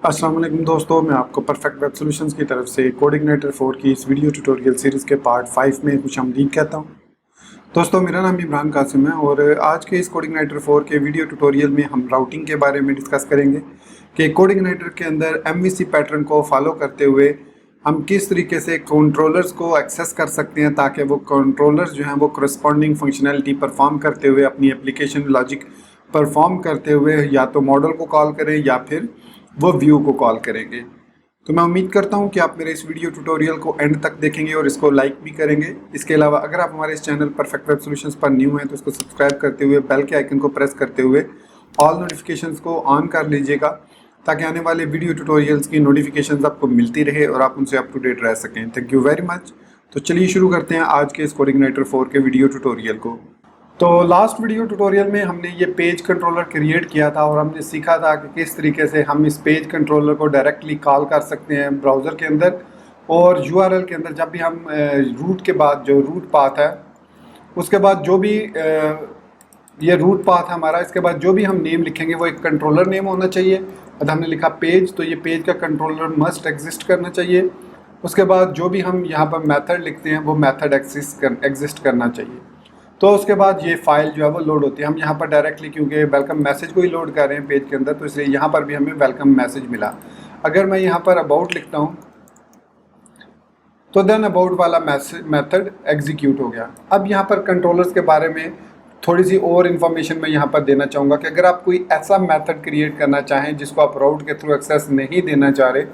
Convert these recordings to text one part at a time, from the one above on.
अस्सलाम वालेकुम दोस्तों, मैं आपको परफेक्ट वेब सॉल्यूशंस की तरफ से कोडिग्नेटर 4 की इस वीडियो ट्यूटोरियल सीरीज़ के पार्ट 5 में खुशामदीद कहता हूं। दोस्तों, मेरा नाम इमरान कासिम है और आज के इस कोडिग्नेटर 4 के वीडियो ट्यूटोरियल में हम राउटिंग के बारे में डिस्कस करेंगे कि कोडिग्नेटर के अंदर एमवीसी पैटर्न को फॉलो करते हुए हम किस तरीके से कंट्रोलर्स को एक्सेस कर सकते हैं ताकि वो कंट्रोलर्स जो हैं वो करस्पॉन्डिंग फंक्शनैलिटी परफॉर्म करते हुए अपनी एप्लीकेशन लॉजिक परफॉर्म करते हुए या तो मॉडल को कॉल करें या फिर वो व्यू को कॉल करेंगे। तो मैं उम्मीद करता हूं कि आप मेरे इस वीडियो ट्यूटोरियल को एंड तक देखेंगे और इसको लाइक भी करेंगे। इसके अलावा अगर आप हमारे इस चैनल परफेक्ट वेब सॉल्यूशंस पर न्यू हैं तो इसको सब्सक्राइब करते हुए बेल के आइकन को प्रेस करते हुए ऑल नोटिफिकेशंस को ऑन कर लीजिएगा ताकि आने वाले वीडियो ट्यूटोरियल्स की नोटिफिकेशंस आपको मिलती रहे और आप उनसे अप टू डेट रह सकें। Thank you very much. तो चलिए शुरू करते हैं आज के इस कोडिग्नेटर 4 के वीडियो ट्यूटोरियल को। तो लास्ट वीडियो ट्यूटोरियल में हमने ये पेज कंट्रोलर क्रिएट किया था और हमने सीखा था कि किस तरीके से हम इस पेज कंट्रोलर को डायरेक्टली कॉल कर सकते हैं ब्राउज़र के अंदर और यूआरएल के अंदर। जब भी हम रूट के बाद जो रूट पाथ है उसके बाद जो भी ये रूट पाथ है हमारा, इसके बाद जो भी हम नेम लिखेंगे वो एक कंट्रोलर नेम होना चाहिए। अब हमने लिखा पेज, तो ये पेज का कंट्रोलर मस्ट एग्जिस्ट करना चाहिए। उसके बाद जो भी हम यहाँ पर मेथड लिखते हैं वो मेथड एग्जिस्ट करना चाहिए। तो उसके बाद ये फाइल जो है वो लोड होती है। हम यहाँ पर डायरेक्टली क्योंकि वेलकम मैसेज को ही लोड कर रहे हैं पेज के अंदर, तो इसलिए यहाँ पर भी हमें वेलकम मैसेज मिला। अगर मैं यहाँ पर अबाउट लिखता हूँ तो देन अबाउट वाला मेथड एग्जीक्यूट हो गया। अब यहाँ पर कंट्रोलर्स के बारे में थोड़ी सी और इन्फॉर्मेशन मैं यहाँ पर देना चाहूँगा कि अगर आप कोई ऐसा मेथड क्रिएट करना चाहें जिसको आप राउट के थ्रू एक्सेस नहीं देना चाह रहे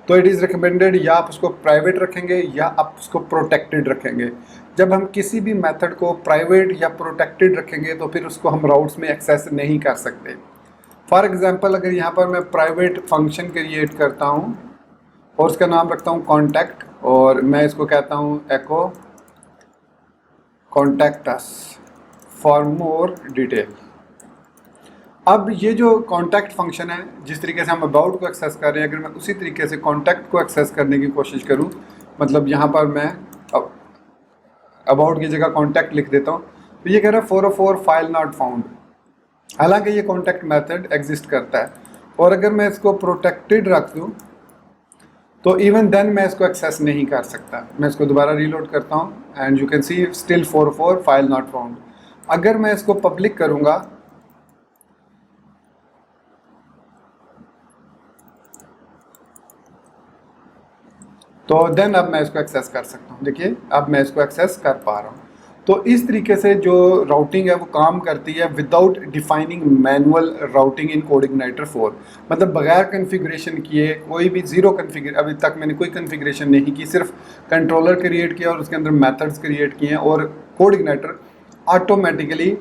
तो इट इज़ रिकमेंडेड या आप उसको प्राइवेट रखेंगे या आप उसको प्रोटेक्टेड रखेंगे। जब हम किसी भी मेथड को प्राइवेट या प्रोटेक्टेड रखेंगे तो फिर उसको हम राउट्स में एक्सेस नहीं कर सकते। फॉर एग्जांपल, अगर यहाँ पर मैं प्राइवेट फंक्शन क्रिएट करता हूँ और उसका नाम रखता हूँ कॉन्टैक्ट और मैं इसको कहता हूँ echo contact us for more detail. अब ये जो कॉन्टैक्ट फंक्शन है, जिस तरीके से हम अबाउट को एक्सेस कर रहे हैं, अगर मैं उसी तरीके से कॉन्टैक्ट को एक्सेस करने की कोशिश करूं, मतलब यहाँ पर मैं अबाउट की जगह कॉन्टैक्ट लिख देता हूं, तो ये कह रहा है 404 फाइल नॉट फाउंड। हालांकि ये कॉन्टैक्ट मेथड एग्जिस्ट करता है और अगर मैं इसको प्रोटेक्टेड रख दूँ तो इवन देन मैं इसको एक्सेस नहीं कर सकता। मैं इसको दोबारा रीलोड करता हूँ and you can see still 404 file not found. अगर मैं इसको पब्लिक करूँगा तो देन अब मैं इसको एक्सेस कर सकता हूँ। देखिए अब मैं इसको एक्सेस कर पा रहा हूँ। तो इस तरीके से जो राउटिंग है वो काम करती है विदाउट डिफाइनिंग मैनुअल राउटिंग इन कोडिग्नेटर 4। मतलब बगैर कन्फिग्रेशन किए, कोई भी अभी तक मैंने कोई कन्फिग्रेशन नहीं की, सिर्फ कंट्रोलर क्रिएट किया और उसके अंदर मेथड्स क्रिएट किए हैं और कोडिग्नेटर ऑटोमेटिकली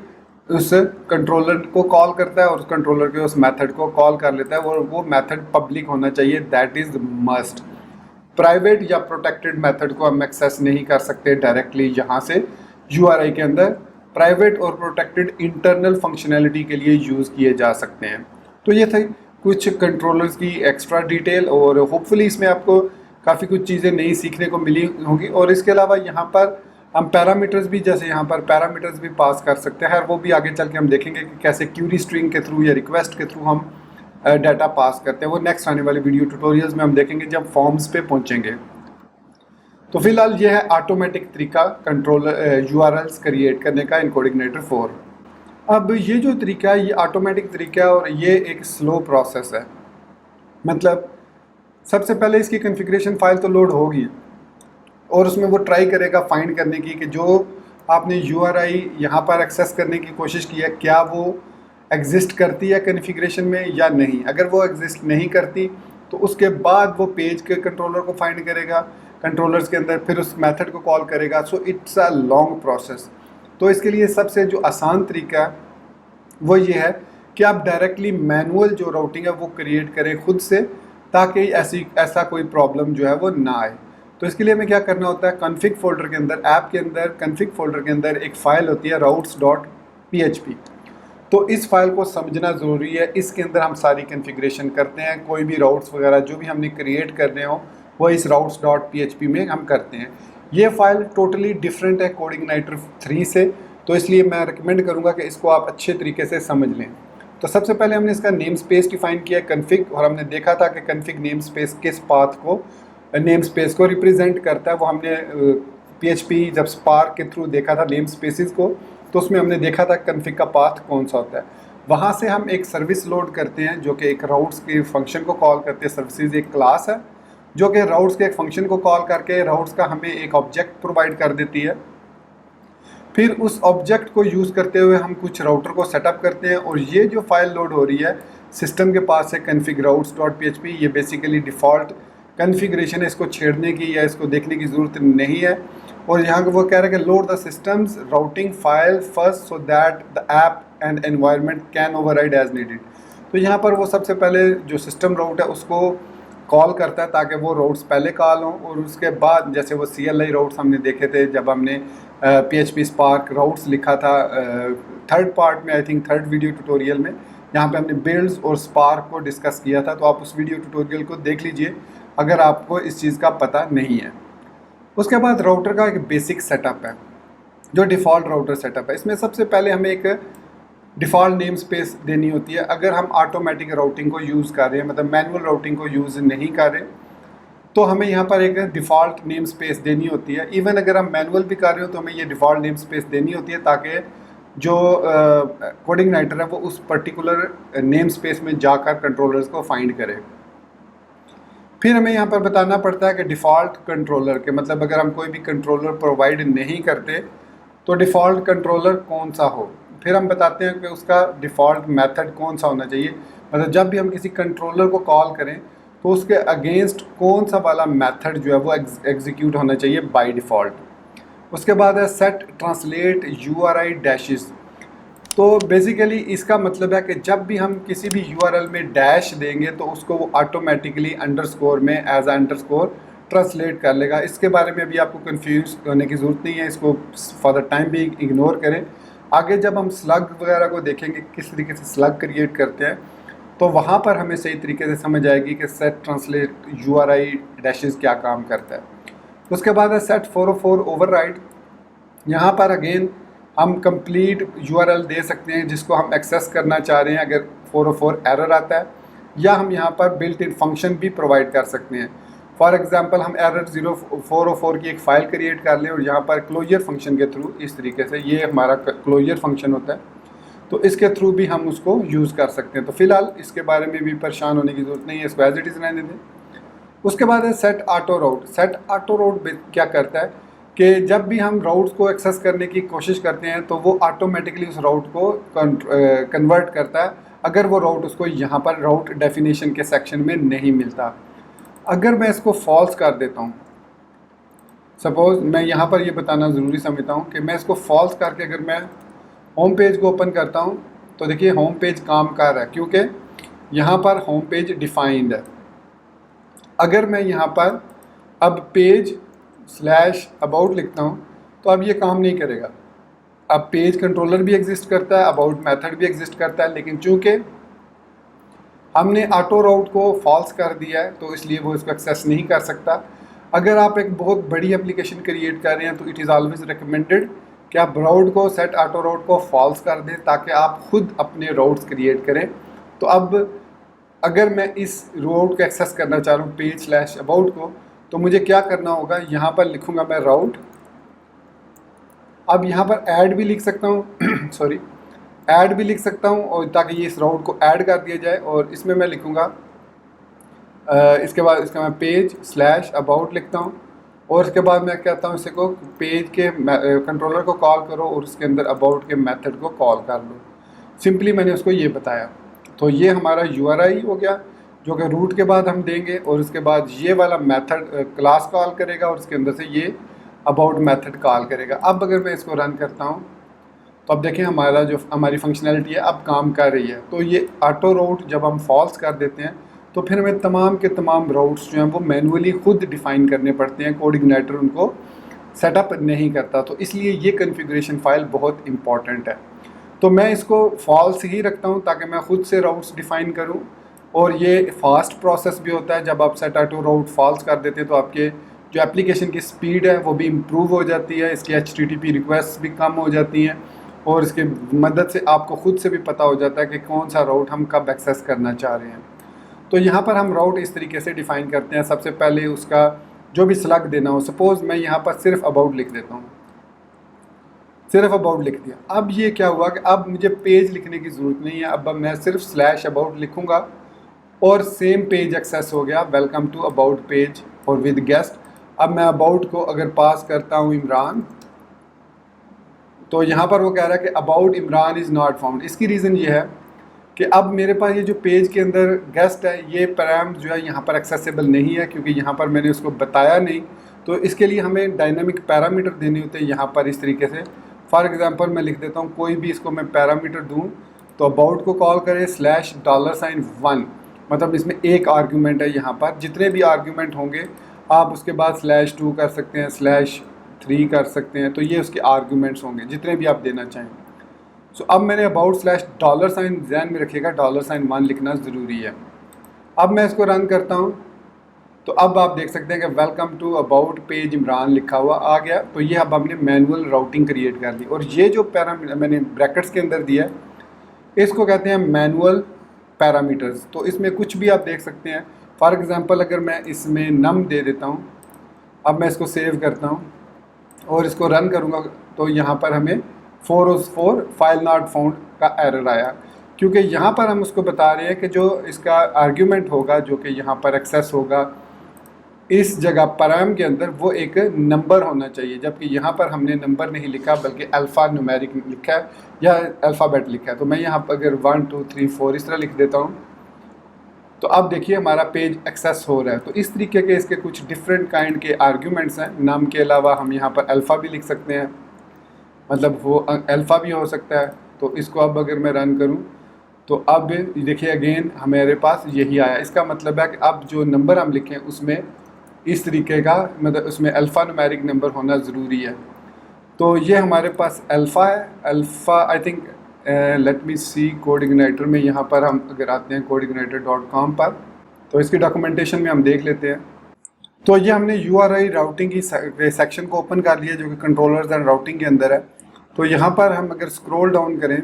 उस कंट्रोलर को कॉल करता है और उस कंट्रोलर के उस मेथड को कॉल कर लेता है और वो मेथड पब्लिक होना चाहिए। That is must. प्राइवेट या प्रोटेक्टेड मेथड को हम एक्सेस नहीं कर सकते डायरेक्टली यहाँ से यूआरआई के अंदर। प्राइवेट और प्रोटेक्टेड इंटरनल फंक्शनैलिटी के लिए यूज़ किए जा सकते हैं। तो ये थे कुछ कंट्रोलर्स की एक्स्ट्रा डिटेल और होपफुली इसमें आपको काफ़ी कुछ चीज़ें नई सीखने को मिली होंगी। और इसके अलावा यहाँ पर हम पैरामीटर्स भी, जैसे यहाँ पर पैरामीटर्स भी पास कर सकते हैं, वो भी आगे चल के हम देखेंगे कि कैसे क्यूरी स्ट्रिंग के थ्रू या रिक्वेस्ट के थ्रू हम डाटा पास करते हैं। वो नेक्स्ट आने वाले वीडियो ट्यूटोरियल्स में हम देखेंगे जब फॉर्म्स पे पहुंचेंगे। तो फिलहाल ये है ऑटोमेटिक तरीका कंट्रोलर यूआरएल्स क्रिएट करने का इन कोडिग्नेटर 4। अब ये जो तरीका है ये ऑटोमेटिक तरीका है और ये एक स्लो प्रोसेस है। मतलब सबसे पहले इसकी कॉन्फ़िगरेशन फाइल तो लोड होगी और उसमें वो ट्राई करेगा फाइंड करने की कि जो आपने यूआरआई यहाँ पर एक्सेस करने की कोशिश की है क्या वो एग्जिस्ट करती है कॉन्फ़िगरेशन में या नहीं। अगर वो एग्जिस्ट नहीं करती तो उसके बाद वो पेज के कंट्रोलर को फाइंड करेगा कंट्रोलर्स के अंदर, फिर उस मेथड को कॉल करेगा। So it's a long process. तो इसके लिए सबसे जो आसान तरीका है वो ये है कि आप डायरेक्टली मैनुअल जो राउटिंग है वो क्रिएट करें खुद से, ताकि ऐसा कोई प्रॉब्लम जो है वो ना आए। तो इसके लिए हमें क्या करना होता है, कॉन्फ़िग फोल्डर के अंदर, ऐप के अंदर कॉन्फ़िग फोल्डर के अंदर एक फ़ाइल होती है routes.php। तो इस फाइल को समझना ज़रूरी है। इसके अंदर हम सारी कॉन्फ़िगरेशन करते हैं। कोई भी राउट्स वगैरह जो भी हमने क्रिएट करने हो वो इस routes.php में हम करते हैं। ये फाइल टोटली डिफरेंट है कोडिग्नेटर 3 से, तो इसलिए मैं रिकमेंड करूँगा कि इसको आप अच्छे तरीके से समझ लें। तो सबसे पहले हमने इसका नेम स्पेस डिफाइन किया कन्फिग, और हमने देखा था कि कन्फिग नेम स्पेस किस पाथ को, नेम स्पेस को रिप्रेजेंट करता है। वो हमने PHP जब स्पार्क के थ्रू देखा था नेम स्पेसिस को, तो उसमें हमने देखा था कन्फिग का पाथ कौन सा होता है। वहाँ से हम एक सर्विस लोड करते हैं जो कि एक राउट्स के फंक्शन को कॉल करते हैं। सर्विसेज एक क्लास है जो कि राउट्स के एक फंक्शन को कॉल करके राउट्स का हमें एक ऑब्जेक्ट प्रोवाइड कर देती है। फिर उस ऑब्जेक्ट को यूज़ करते हुए हम कुछ राउटर को सेटअप करते हैं, और ये जो फाइल लोड हो रही है सिस्टम के पास है config_routes.php, ये बेसिकली डिफ़ॉल्ट कन्फिग्रेशन है, इसको छेड़ने की या इसको देखने की ज़रूरत नहीं है। और यहाँ वो कह रहा है कि load the systems routing file first so that the app and environment can override as needed. तो यहाँ पर वो सबसे पहले जो सिस्टम राउट है उसको कॉल करता है ताकि वो राउट्स पहले कॉल हों, और उसके बाद जैसे वो CLI राउट्स हमने देखे थे जब हमने PHP स्पार्क राउट्स लिखा था थर्ड पार्ट में, I think third video tutorial में, यहाँ पे हमने बिल्ड्स और स्पार्क को डिस्कस किया था। तो आप उस वीडियो ट्यूटोरियल को देख लीजिए अगर आपको इस चीज़ का पता नहीं है। उसके बाद राउटर का एक बेसिक सेटअप है जो डिफ़ॉल्ट राउटर सेटअप है। इसमें सबसे पहले हमें एक डिफ़ॉल्ट नेम स्पेस देनी होती है। अगर हम ऑटोमेटिक राउटिंग को यूज़ कर रहे हैं, मतलब मैनुअल राउटिंग को यूज़ नहीं कर रहे, तो हमें यहाँ पर एक डिफ़ॉल्ट नेम स्पेस देनी होती है। इवन अगर हम मैनुअल भी कर रहे हो तो हमें ये डिफ़ॉल्ट नेम स्पेस देनी होती है ताकि जो कोडिंग नाइटर है वो उस पर्टिकुलर नेम स्पेस में जाकर कंट्रोलर्स को फाइंड करे। फिर हमें यहाँ पर बताना पड़ता है कि डिफ़ॉल्ट कंट्रोलर के मतलब अगर हम कोई भी कंट्रोलर प्रोवाइड नहीं करते तो डिफ़ॉल्ट कंट्रोलर कौन सा हो। फिर हम बताते हैं कि उसका डिफ़ॉल्ट मेथड कौन सा होना चाहिए, मतलब जब भी हम किसी कंट्रोलर को कॉल करें तो उसके अगेंस्ट कौन सा वाला मेथड जो है वो एग्जीक्यूट होना चाहिए बाय डिफ़ॉल्ट। उसके बाद है सेट ट्रांसलेट URI डैशेस। तो बेसिकली इसका मतलब है कि जब भी हम किसी भी URL में डैश देंगे तो उसको वो ऑटोमेटिकली अंडरस्कोर में एज अंडरस्कोर ट्रांसलेट कर लेगा। इसके बारे में भी आपको कंफ्यूज होने की ज़रूरत नहीं है, इसको फॉर द टाइम भी इग्नोर करें। आगे जब हम स्लग वगैरह को देखेंगे किस तरीके से स्लग क्रिएट करते हैं तो वहाँ पर हमें सही तरीके से समझ आएगी कि सेट ट्रांसलेट URI डैशेस क्या काम करता है। उसके बाद है सेट 404 ओवरराइड। यहाँ पर अगेन हम कंप्लीट URL दे सकते हैं जिसको हम एक्सेस करना चाह रहे हैं अगर 404 एरर आता है, या हम यहाँ पर बिल्ट इन फंक्शन भी प्रोवाइड कर सकते हैं। फॉर एग्जांपल हम एरर 404 की एक फ़ाइल क्रिएट कर लें और यहाँ पर क्लोजर फंक्शन के थ्रू इस तरीके से, ये हमारा क्लोजर फंक्शन होता है, तो इसके थ्रू भी हम उसको यूज़ कर सकते हैं। तो फिलहाल इसके बारे में भी परेशान होने की ज़रूरत नहीं है, इसको एज इट इज़ रहने दें। उसके बाद है सेट ऑटो राउट। सेट ऑटो राउट क्या करता है कि जब भी हम राउट्स को एक्सेस करने की कोशिश करते हैं तो वो ऑटोमेटिकली उस राउट को कन्वर्ट करता है अगर वो राउट उसको यहाँ पर राउट डेफिनेशन के सेक्शन में नहीं मिलता। अगर मैं इसको फॉल्स कर देता हूँ, सपोज़ मैं यहाँ पर ये बताना ज़रूरी समझता हूँ कि मैं इसको फॉल्स करके अगर मैं होम पेज को ओपन करता हूँ तो देखिए होम पेज काम कर रहा है क्योंकि यहाँ पर होम पेज डिफाइंड है। अगर मैं यहाँ पर अब पेज स्लैश अबाउट लिखता हूँ तो अब ये काम नहीं करेगा। अब पेज कंट्रोलर भी एग्जिस्ट करता है, अबाउट मेथड भी एग्जिस्ट करता है, लेकिन चूँकि हमने ऑटो राउट को फॉल्स कर दिया है तो इसलिए वो इसको एक्सेस नहीं कर सकता। अगर आप एक बहुत बड़ी एप्लीकेशन क्रिएट कर रहे हैं तो इट इज़ ऑलवेज रिकमेंडेड कि आप राउट को सेट ऑटो राउट को फॉल्स कर दें ताकि आप खुद अपने राउट्स क्रिएट करें। तो अब अगर मैं इस राउट को एक्सेस करना चाह रहा हूँ पेज स्लैश अबाउट को, तो मुझे क्या करना होगा, यहाँ पर लिखूँगा मैं राउट। अब यहाँ पर ऐड भी लिख सकता हूँ सॉरी ऐड भी लिख सकता हूँ और ताकि ये इस राउट को ऐड कर दिया जाए, और इसमें मैं लिखूँगा इसके बाद इसका मैं पेज स्लैश अबाउट लिखता हूँ और इसके बाद मैं कहता हूँ इसे को पेज के कंट्रोलर को कॉल करो और उसके अंदर अबाउट के मेथड को कॉल कर लो। सिंपली मैंने उसको ये बताया। तो ये हमारा URI हो गया जो कि रूट के बाद हम देंगे, और उसके बाद ये वाला मेथड क्लास कॉल करेगा और उसके अंदर से ये अबाउट मेथड कॉल करेगा। अब अगर मैं इसको रन करता हूँ तो अब देखें हमारा जो हमारी फंक्शनैलिटी है अब काम कर रही है। तो ये ऑटो राउट जब हम फॉल्स कर देते हैं तो फिर हमें तमाम के तमाम राउट्स जो हैं वो मैनुअली खुद डिफ़ाइन करने पड़ते हैं, कोऑर्डिनेटर उनको सेटअप नहीं करता। तो इसलिए ये कॉन्फ़िगरेशन फ़ाइल बहुत इंपॉर्टेंट है। तो मैं इसको फॉल्स ही रखता हूँ ताकि मैं खुद से राउट्स डिफ़ाइन करूँ, और ये फास्ट प्रोसेस भी होता है। जब आप सेट ऑटो राउट फॉल्स कर देते हैं तो आपके जो एप्लीकेशन की स्पीड है वो भी इम्प्रूव हो जाती है, इसकी HTTP रिक्वेस्ट भी कम हो जाती हैं, और इसके मदद से आपको खुद से भी पता हो जाता है कि कौन सा राउट हम कब एक्सेस करना चाह रहे हैं। तो यहाँ पर हम राउट इस तरीके से डिफ़ाइन करते हैं। सबसे पहले उसका जो भी स्लग देना हो, सपोज़ मैं यहाँ पर सिर्फ अबाउट लिख देता हूँ, सिर्फ अबाउट लिख दिया। अब ये क्या हुआ कि अब मुझे पेज लिखने की ज़रूरत नहीं है, अब मैं सिर्फ स्लैश अबाउट लिखूँगा और सेम पेज एक्सेस हो गया, वेलकम टू अबाउट पेज और विद गेस्ट। अब मैं अबाउट को अगर पास करता हूँ इमरान, तो यहाँ पर वो कह रहा है कि about Imran is not found. इसकी रीज़न ये है कि अब मेरे पास ये जो पेज के अंदर गेस्ट है, ये पैराम जो है यहाँ पर एक्सेसिबल नहीं है, क्योंकि यहाँ पर मैंने उसको बताया नहीं। तो इसके लिए हमें डायनामिक पैरामीटर देने होते हैं यहाँ पर इस तरीके से। फॉर एग्जांपल मैं लिख देता हूँ, कोई भी इसको मैं पैरामीटर दूँ, तो अबाउट को कॉल करें $1, मतलब इसमें एक आर्ग्यूमेंट है। यहाँ पर जितने भी आर्ग्यूमेंट होंगे आप उसके बाद /2 कर सकते हैं, /3 कर सकते हैं, तो ये उसके आर्ग्यूमेंट्स होंगे जितने भी आप देना चाहें। सो अब मैंने अबाउट $, ध्यान में रखिएगा $1 लिखना ज़रूरी है। अब मैं इसको रन करता हूँ, तो अब आप देख सकते हैं कि welcome to about page Imran लिखा हुआ आ गया। तो ये अब हमने मैनुअल राउटिंग क्रिएट कर ली। और ये जो पैरामीटर मैंने ब्रैकेट्स के अंदर दिया है, इसको कहते हैं मैनुअल पैरामीटर्स। तो इसमें कुछ भी आप देख सकते हैं। फॉर एग्ज़ाम्पल अगर मैं इसमें नम दे देता हूँ, अब मैं इसको सेव करता हूँ और इसको रन करूँगा, तो यहाँ पर हमें 404 फाइल नॉट फाउंड का एरर आया, क्योंकि यहाँ पर हम उसको बता रहे हैं कि जो इसका आर्ग्यूमेंट होगा जो कि यहाँ पर एक्सेस होगा इस जगह पैराम के अंदर, वो एक नंबर होना चाहिए, जबकि यहाँ पर हमने नंबर नहीं लिखा बल्कि अल्फ़ा न्यूमेरिक लिखा है या अल्फ़ाबेट लिखा है। तो मैं यहाँ पर अगर 1 2 3 4 इस तरह लिख देता हूँ, तो अब देखिए हमारा पेज एक्सेस हो रहा है। तो इस तरीके के इसके कुछ डिफरेंट काइंड के आर्ग्यूमेंट्स हैं। नाम के अलावा हम यहाँ पर अल्फ़ा भी लिख सकते हैं, मतलब वो अल्फ़ा भी हो सकता है। तो इसको अब अगर मैं रन करूँ, तो अब देखिए अगेन हमारे पास यही आया। इसका मतलब है कि अब जो नंबर हम लिखें उसमें इस तरीके का, मतलब उसमें अल्फ़ा न्यूमेरिक नंबर होना ज़रूरी है। तो ये हमारे पास अल्फ़ा है। Alpha I think let me see CodeIgniter में, यहाँ पर हम अगर आते हैं codeigniter.com पर, तो इसकी डॉक्यूमेंटेशन में हम देख लेते हैं। तो ये हमने URI राउटिंग की सेक्शन को ओपन कर लिया जो कि कंट्रोलर्स एंड राउटिंग के अंदर है। तो यहाँ पर हम अगर स्क्रॉल डाउन करें,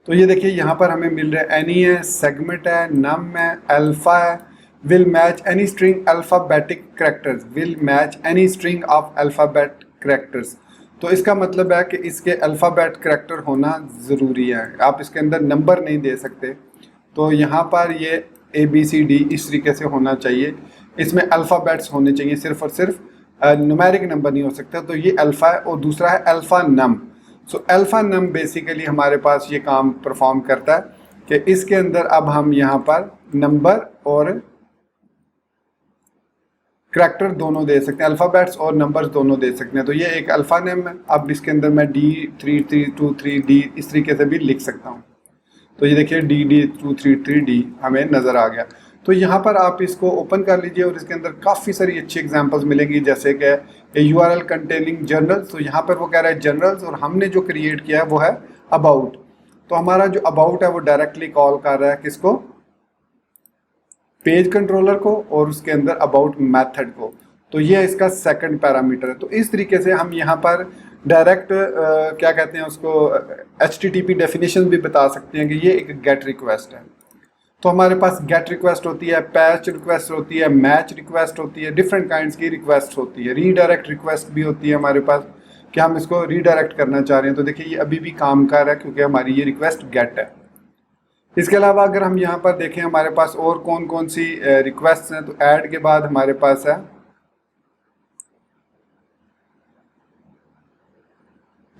तो ये देखिए यहाँ पर हमें मिल रहा है एनी है, सेगमेंट है, नम है, अल्फ़ा है, will match any string alphabetic characters, will match any string of alphabet characters। तो इसका मतलब है कि इसके अल्फ़ाबेट करैक्टर होना ज़रूरी है, आप इसके अंदर नंबर नहीं दे सकते। तो यहाँ पर ये ABCD इस तरीके से होना चाहिए, इसमें अल्फ़ाबेट्स होने चाहिए, सिर्फ और सिर्फ न्यूमेरिक नंबर नहीं हो सकता। तो ये अल्फ़ा है और दूसरा है अल्फ़ा नम। सो अल्फ़ा नम बेसिकली हमारे पास ये काम परफॉर्म करता है कि इसके अंदर अब हम यहाँ पर नंबर और करैक्टर दोनों दे सकते हैं, अल्फ़ाबेट्स और नंबर्स दोनों दे सकते हैं। तो ये एक अल्फ़ा नेम है। अब इसके अंदर मैं D332 इस तरीके से भी लिख सकता हूँ। तो ये देखिए D233D हमें नज़र आ गया। तो यहाँ पर आप इसको ओपन कर लीजिए और इसके अंदर काफ़ी सारी अच्छी एग्जांपल्स मिलेंगी, जैसे कि URL कंटेनिंग जर्नल्स। तो यहाँ पर वो कह रहा है जर्नल्स, और हमने जो क्रिएट किया है वो है अबाउट। तो हमारा जो अबाउट है वो डायरेक्टली कॉल कर रहा है किसको, पेज कंट्रोलर को, और उसके अंदर अबाउट मेथड को। तो ये इसका सेकंड पैरामीटर है। तो इस तरीके से हम यहाँ पर डायरेक्ट क्या कहते हैं उसको, HTTP डेफिनेशन भी बता सकते हैं कि ये एक गेट रिक्वेस्ट है। तो हमारे पास गेट रिक्वेस्ट होती है, पैच रिक्वेस्ट होती है, मैच रिक्वेस्ट होती है, डिफरेंट काइंड्स की रिक्वेस्ट होती है, रीडायरेक्ट रिक्वेस्ट भी होती है हमारे पास कि हम इसको रीडायरेक्ट करना चाह रहे हैं। तो देखिए ये अभी भी काम कर रहा है क्योंकि हमारी ये रिक्वेस्ट गेट है। इसके अलावा अगर हम यहाँ पर देखें हमारे पास और कौन कौन सी रिक्वेस्ट हैं, तो ऐड के बाद हमारे पास है,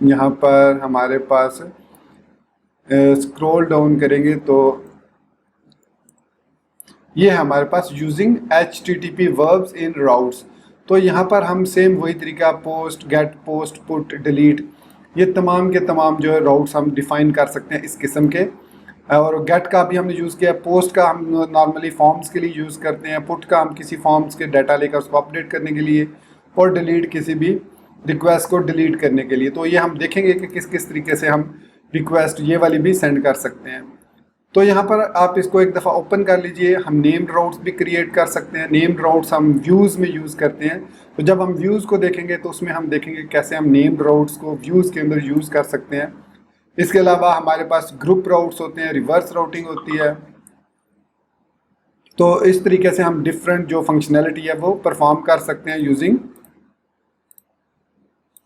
यहाँ पर हमारे पास स्क्रॉल डाउन करेंगे तो ये है हमारे पास using HTTP verbs in routes. तो यहाँ पर हम सेम वही तरीका post, get, post, put, delete, ये तमाम के तमाम जो है राउट्स हम डिफाइन कर सकते हैं इस किस्म के। और गेट का भी हमने यूज़ किया, पोस्ट का हम नॉर्मली फॉर्म्स के लिए यूज़ करते हैं, पुट का हम किसी फॉर्म्स के डाटा लेकर उसको अपडेट करने के लिए, और डिलीट किसी भी रिक्वेस्ट को डिलीट करने के लिए। तो ये हम देखेंगे कि किस किस तरीके से हम रिक्वेस्ट ये वाली भी सेंड कर सकते हैं। तो यहाँ पर आप इसको एक दफ़ा ओपन कर लीजिए। हम नेम्ड राउट्स भी क्रिएट कर सकते हैं। नेम्ड राउट्स हम व्यूज़ में यूज़ करते हैं, तो जब हम व्यूज़ को देखेंगे तो उसमें हम देखेंगे कैसे हम नेम्ड राउट्स को व्यूज़ के अंदर यूज़ कर सकते हैं। इसके अलावा हमारे पास ग्रुप राउट्स होते हैं, रिवर्स राउटिंग होती है। तो इस तरीके से हम डिफरेंट जो फंक्शनैलिटी है वो परफॉर्म कर सकते हैं using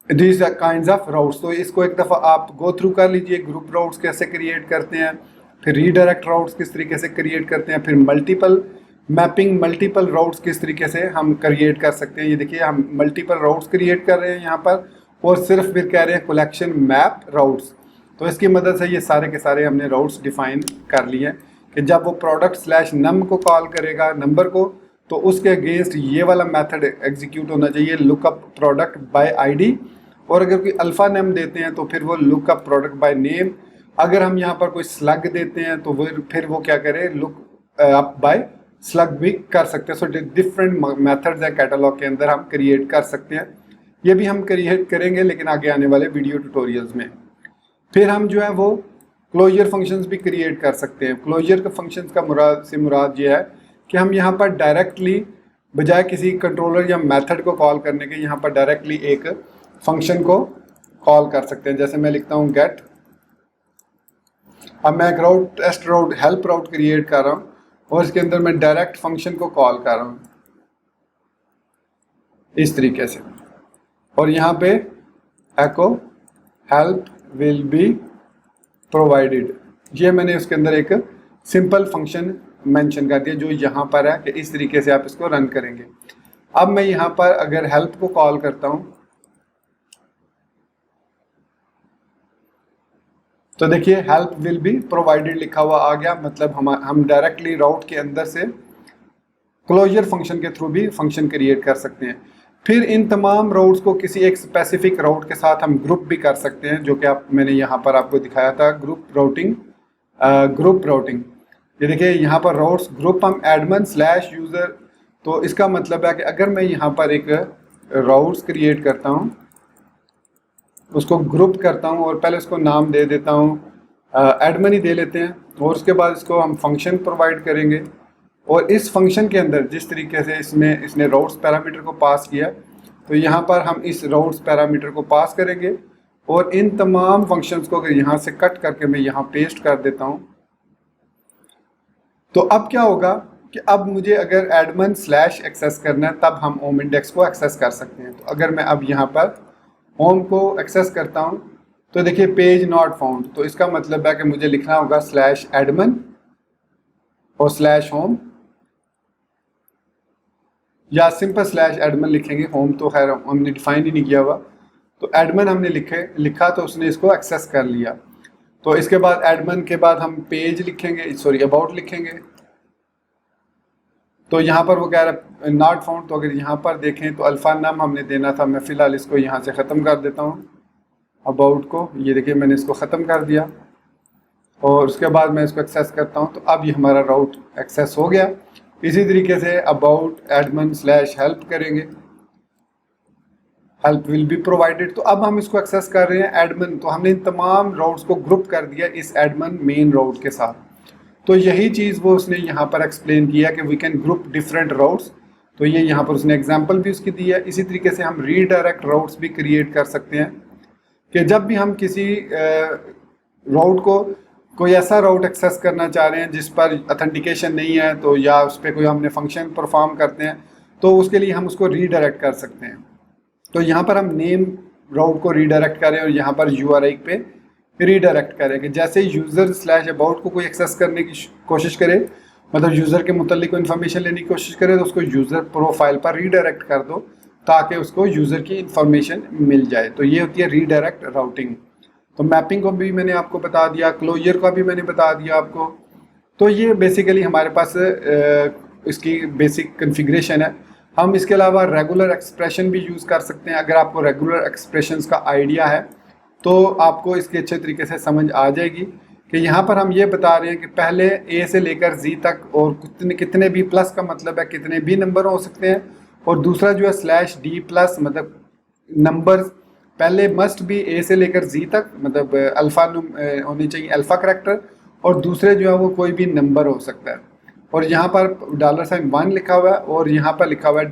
these kinds of routes. तो इसको एक दफ़ा आप गो थ्रू कर लीजिए, ग्रुप राउट्स कैसे क्रिएट करते हैं, फिर रीडायरेक्ट राउट्स किस तरीके से क्रिएट करते हैं, फिर मल्टीपल मैपिंग मल्टीपल राउट्स किस तरीके से हम क्रिएट कर सकते हैं। ये देखिए हम मल्टीपल राउट्स क्रिएट कर रहे हैं यहाँ पर, और सिर्फ फिर कह रहे हैं कलेक्शन मैप राउट्स। तो इसकी मदद से ये सारे के सारे हमने राउट्स डिफाइन कर लिए हैं कि जब वो प्रोडक्ट स्लैश नम को कॉल करेगा नंबर को, तो उसके अगेंस्ट ये वाला मेथड एग्जीक्यूट होना चाहिए, लुकअप प्रोडक्ट बाय आईडी। और अगर कोई अल्फ़ा नेम देते हैं तो फिर वो लुकअप प्रोडक्ट बाय नेम। अगर हम यहाँ पर कोई स्लग देते हैं तो फिर वो क्या करे, लुक अप बाय स्लग भी कर सकते हैं। सो डिफरेंट मेथड्स है कैटलॉग के अंदर हम क्रिएट कर सकते हैं। ये भी हम क्रिएट करेंगे लेकिन आगे आने वाले वीडियो ट्यूटोरियल्स में। फिर हम जो है वो क्लोजर फंक्शंस भी क्रिएट कर सकते हैं। क्लोजर के फंक्शंस का मुराद ये है कि हम यहाँ पर डायरेक्टली बजाय किसी कंट्रोलर या मेथड को कॉल करने के, यहाँ पर डायरेक्टली एक फंक्शन को कॉल कर सकते हैं। जैसे मैं लिखता हूँ गेट, अब मैं एक राउट टेस्ट राउट हेल्प राउट क्रिएट कर रहा हूँ और इसके अंदर मैं डायरेक्ट फंक्शन को कॉल कर रहा हूँ इस तरीके से, और यहाँ पे एको हेल्प विल बी प्रोवाइडेड। ये मैंने उसके अंदर एक सिंपल फंक्शन मेंशन कर दिया जो यहाँ पर है कि इस तरीके से आप इसको रन करेंगे। अब मैं यहाँ पर अगर हेल्प को कॉल करता हूँ तो देखिए हेल्प विल बी प्रोवाइडेड लिखा हुआ आ गया। मतलब हम डायरेक्टली राउट के अंदर से क्लोजर फंक्शन के थ्रू भी फंक्शन क्रिएट कर सकते हैं। फिर इन तमाम राउट्स को किसी एक स्पेसिफिक राउट के साथ हम ग्रुप भी कर सकते हैं, जो कि मैंने यहाँ पर आपको दिखाया था ग्रुप राउटिंग। ये देखिए यहाँ पर राउट्स ग्रुप हम एडमिन स्लैश यूज़र। तो इसका मतलब है कि अगर मैं यहाँ पर एक राउट्स क्रिएट करता हूँ, उसको ग्रुप करता हूँ और पहले उसको नाम दे देता हूँ, एडमिन ही दे लेते हैं, और उसके बाद इसको हम फंक्शन प्रोवाइड करेंगे। और इस फंक्शन के अंदर जिस तरीके से इसने राउट्स पैरामीटर को पास किया, तो यहाँ पर हम इस राउट्स पैरामीटर को पास करेंगे और इन तमाम फंक्शंस को अगर यहाँ से कट करके मैं यहाँ पेस्ट कर देता हूँ, तो अब क्या होगा कि अब मुझे अगर एडमिन स्लैश एक्सेस करना है तब हम होम इंडेक्स को एक्सेस कर सकते हैं। तो अगर मैं अब यहाँ पर होम को एक्सेस करता हूँ तो देखिए पेज नॉट फाउंड, तो इसका मतलब है कि मुझे लिखना होगा स्लैश एडमिन और स्लैश होम, या सिंपल स्लैश एडमिन लिखेंगे। होम तो खैर हमने डिफाइन ही नहीं किया हुआ, तो एडमिन हमने लिखा तो उसने इसको एक्सेस कर लिया। तो इसके बाद एडमिन के बाद हम पेज लिखेंगे, सॉरी अबाउट लिखेंगे। तो यहाँ पर वो कह रहा है नॉट फाउंड, तो अगर यहाँ पर देखें तो अल्फ़ा नाम हमने देना था। मैं फ़िलहाल इसको यहाँ से ख़त्म कर देता हूँ अबाउट को। ये देखिए मैंने इसको ख़त्म कर दिया और उसके बाद मैं इसको एक्सेस करता हूँ, तो अब ये हमारा राउट एक्सेस हो गया। इसी तरीके say about admin slash help करेंगे, हेल्प विल बी प्रोवाइडेड। तो अब हम इसको एक्सेस कर रहे हैं एडमिन। तो हमने इन तमाम राउट्स को ग्रुप कर दिया इस एडमिन मेन राउट के साथ। तो यही चीज़ वो उसने यहाँ पर एक्सप्लेन किया कि we can group different routes. तो ये यहाँ पर उसने एग्जांपल भी उसकी दी है। इसी तरीके से हम रीडायरेक्ट राउट्स भी क्रिएट कर सकते हैं कि जब भी हम किसी राउट को कोई ऐसा राउट एक्सेस करना चाह रहे हैं जिस पर ऑथेंटिकेशन नहीं है, तो या उस पर कोई हमने फंक्शन परफॉर्म करते हैं, तो उसके लिए हम उसको रीडायरेक्ट कर सकते हैं। तो यहाँ पर हम नेम राउट को रीडायरेक्ट करें और यहाँ पर URI पे रीडायरेक्ट करें कि जैसे यूज़र स्लैश अबाउट को कोई एक्सेस करने की कोशिश करे, मतलब यूज़र के मुतल्लिक कोई इन्फॉर्मेशन लेने की कोशिश करे, तो उसको यूज़र प्रोफाइल पर रीडायरेक्ट कर दो ताकि उसको यूज़र की इंफॉर्मेशन मिल जाए। तो ये होती है रीडायरेक्ट राउटिंग। तो मैपिंग को भी मैंने आपको बता दिया, क्लोजर का भी मैंने बता दिया आपको। तो ये बेसिकली हमारे पास इसकी बेसिक कन्फिग्रेशन है। हम इसके अलावा रेगुलर एक्सप्रेशन भी यूज़ कर सकते हैं। अगर आपको रेगुलर एक्सप्रेशंस का आइडिया है तो आपको इसके अच्छे तरीके से समझ आ जाएगी कि यहाँ पर हम ये बता रहे हैं कि पहले A से लेकर Z तक और कितने भी, प्लस का मतलब है कितने भी नंबर हो सकते हैं, और दूसरा जो है स्लैश D प्लस, मतलब नंबर पहले मस्ट भी A से लेकर Z तक, मतलब अल्फ़ा होनी चाहिए अल्फ़ा करैक्टर, और दूसरे जो है वो कोई भी नंबर हो सकता है। और यहाँ पर $1 लिखा हुआ है और यहाँ पर लिखा हुआ है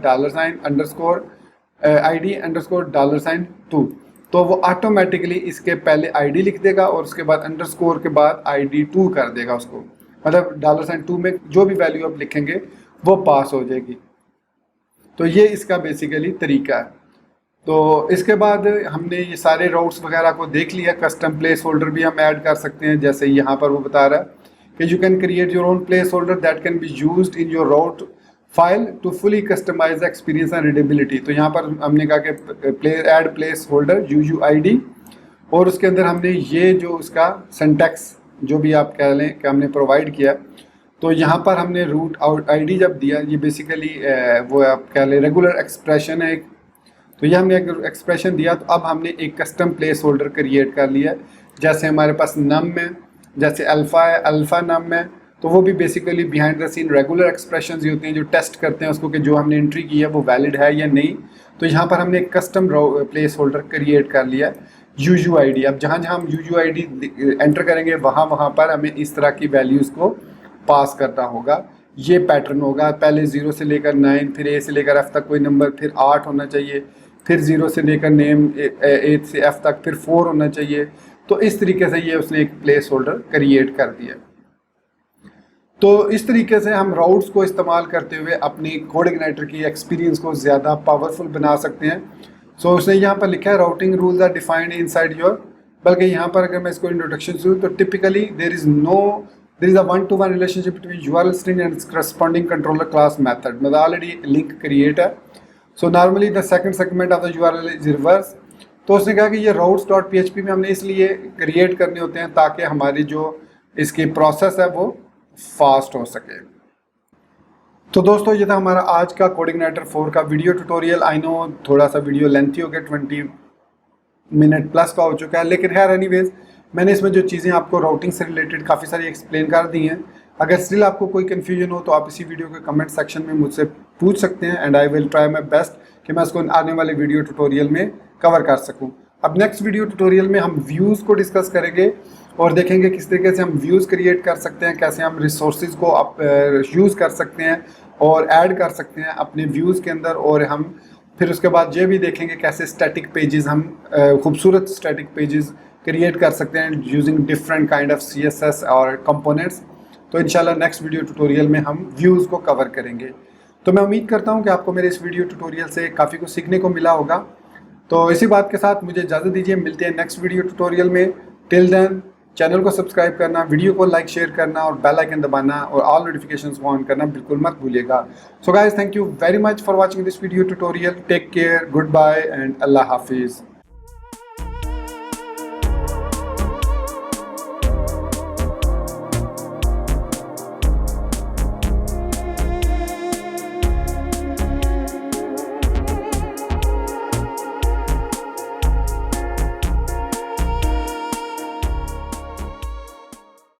$_ID_$2। तो वो ऑटोमेटिकली इसके पहले ID लिख देगा और उसके बाद अंडरस्कोर के बाद ID2 कर देगा उसको, मतलब $2 में जो भी वैल्यू आप लिखेंगे वो पास हो जाएगी। तो ये इसका बेसिकली तरीका है। तो इसके बाद हमने ये सारे राउट्स वगैरह को देख लिया। कस्टम प्लेस होल्डर भी हम ऐड कर सकते हैं, जैसे यहाँ पर वो बता रहा है कि you can create your own placeholder that can be used in your route file to fully customize experience and readability. तो यहाँ पर हमने कहा कि ऐड प्लेस होल्डर UUID, और उसके अंदर हमने ये जो उसका सिंटैक्स जो भी आप कह लें कि हमने प्रोवाइड किया। तो यहाँ पर हमने रूट ID जब दिया, ये बेसिकली वो आप कह लें रेगुलर एक्सप्रेशन है एक। तो ये हमने एक एक्सप्रेशन दिया, तो अब हमने एक कस्टम प्लेस होल्डर क्रिएट कर लिया। जैसे हमारे पास नम है, जैसे अल्फ़ा है, अल्फ़ा नम है, तो वो भी basically behind the scene regular expressions ही होते हैं जो टेस्ट करते हैं उसको कि जो हमने एंट्री की है वो वैलिड है या नहीं। तो यहाँ पर हमने एक कस्टम प्लेस होल्डर क्रिएट कर लिया UUID। अब जहाँ जहाँ हम UUID एंटर करेंगे वहाँ पर हमें इस तरह की वैल्यूज़ को पास करना होगा। ये पैटर्न होगा, पहले 0 से लेकर 9, फिर A से लेकर F तक कोई नंबर, फिर 8 होना चाहिए, फिर 0 से लेकर नेम A से F तक, फिर 4 होना चाहिए। तो इस तरीके से ये उसने एक प्लेस होल्डर क्रिएट कर दिया। तो इस तरीके से हम राउट्स को इस्तेमाल करते हुए अपनी कोडिग्नाइटर की एक्सपीरियंस को ज़्यादा पावरफुल बना सकते हैं। सो उसने यहाँ पर लिखा है routing rules are defined inside your, बल्कि यहाँ पर अगर मैं इसको इंट्रोडक्शन से तो typically there is a 1-to-1 relationship between URL string and corresponding controller class method. मतलब ऑलरेडी लिंक क्रिएट है। So normally the second segment of the URL is reverse. तो उसने कहा कि ये routes.php में हमने इसलिए क्रिएट करने होते हैं ताकि हमारी जो इसकी प्रोसेस है वो फास्ट हो सके। तो दोस्तों ये था हमारा आज का कोडिग्नाइटर 4 का वीडियो ट्यूटोरियल। आई नो थोड़ा सा वीडियो लेंथी हो गया, 20 मिनट प्लस का हो चुका है, लेकिन खैर एनीवेज मैंने इसमें जो चीज़ें आपको राउटिंग से रिलेटेड काफ़ी सारी एक्सप्लेन कर दी हैं। अगर स्टिल आपको कोई कन्फ्यूजन हो तो आप इसी वीडियो के कमेंट सेक्शन में मुझसे पूछ सकते हैं and I will try my best कि मैं इसको आने वाले वीडियो ट्यूटोरियल में कवर कर सकूं। अब नेक्स्ट वीडियो ट्यूटोरियल में हम व्यूज़ को डिस्कस करेंगे और देखेंगे किस तरीके से हम व्यूज़ क्रिएट कर सकते हैं, कैसे हम रिसोर्सेज को यूज़ कर सकते हैं और ऐड कर सकते हैं अपने व्यूज़ के अंदर। और हम फिर उसके बाद ये भी देखेंगे कैसे स्टैटिक पेजेस हम खूबसूरत स्टैटिक पेजेस क्रिएट कर सकते हैं using different kind of CSS और कंपोनेंट्स। तो इंशाल्लाह नेक्स्ट वीडियो ट्यूटोरियल में हम व्यूज़ को कवर करेंगे। तो मैं उम्मीद करता हूँ कि आपको मेरे इस वीडियो ट्यूटोरियल से काफ़ी कुछ सीखने को मिला होगा। तो इसी बात के साथ मुझे इजाज़त दीजिए, मिलते हैं नेक्स्ट वीडियो ट्यूटोरियल में। टिल देन चैनल को सब्सक्राइब करना, वीडियो को लाइक शेयर करना और बेल आइकन दबाना और ऑल नोटिफिकेशंस को ऑन करना बिल्कुल मत भूलिएगा। So guys, thank you very much for watching this video tutorial. Take care, goodbye एंड अल्लाह हाफिज़।